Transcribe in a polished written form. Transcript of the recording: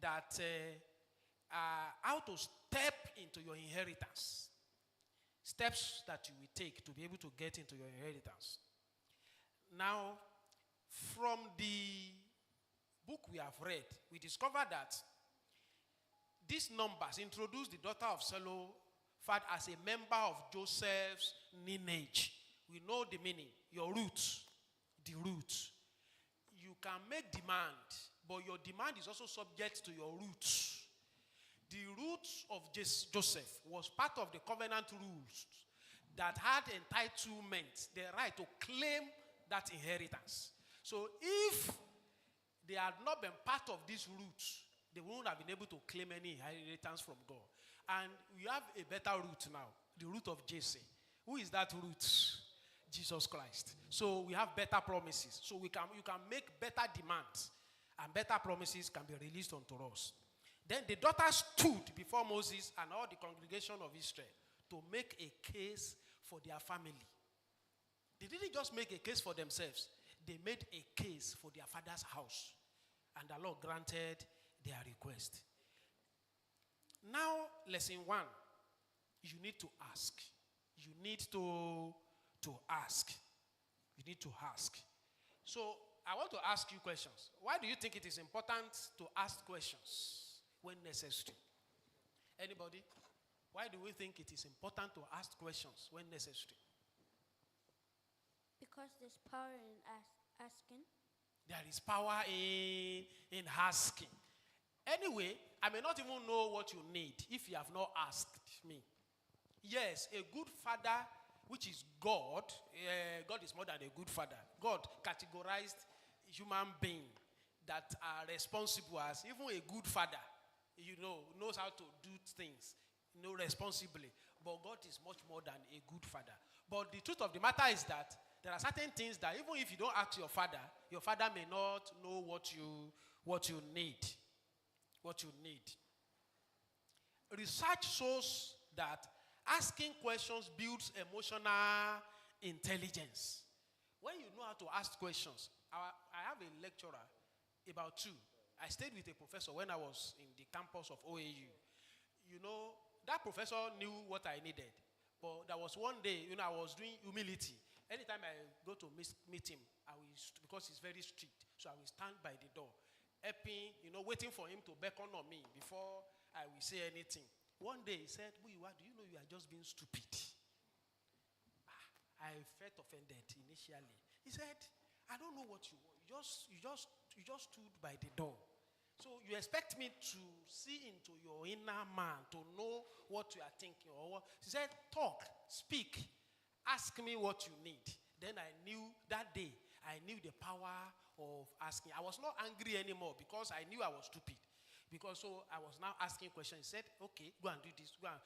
that how to step into your inheritance. Steps that you will take to be able to get into your inheritance. Now, from the book we have read, we discover that these numbers introduce the daughter of Zelophehad as a member of Joseph's lineage. We know the meaning, your roots, the roots. You can make demand, but your demand is also subject to your roots. The roots of Joseph was part of the covenant rules that had entitlement, the right to claim that inheritance. So if they had not been part of these roots, they wouldn't have been able to claim any inheritance from God. And we have a better root now, the root of Jesse. Who is that root? Jesus Christ. So we have better promises. So you can make better demands, and better promises can be released unto us. Then the daughter stood before Moses and all the congregation of Israel to make a case for their family. They didn't just make a case for themselves. They made a case for their father's house. And the Lord granted their request. Now, lesson 1. You need to ask. You need to ask. You need to ask. So, I want to ask you questions. Why do you think it is important to ask questions when necessary? Anybody? Why do we think it is important to ask questions when necessary? Because there's power in asking. There is power in asking. Anyway, I may not even know what you need if you have not asked me. Yes, a good father, which is God, God is more than a good father. God categorized human beings that are responsible as even a good father, knows how to do things, responsibly. But God is much more than a good father. But the truth of the matter is that there are certain things that even if you don't ask your father may not know what you need. What you need. Research shows that asking questions builds emotional intelligence. When you know how to ask questions, I have a lecturer, about 2. I stayed with a professor when I was in the campus of OAU. That professor knew what I needed. But there was one day, I was doing humility. Anytime I go to meet him, because he's very strict, so I will stand by the door, helping, waiting for him to beckon on me before I will say anything. One day he said, Muyiwa, do you know you are just being stupid? I felt offended initially. He said, I don't know what you want. You just stood by the door. So you expect me to see into your inner man, to know what you are thinking. He said, talk, speak, ask me what you need. Then I knew that day, I knew the power of asking. I was not angry anymore because I knew I was stupid. Because so I was now asking questions. He said, okay, go and do this, go and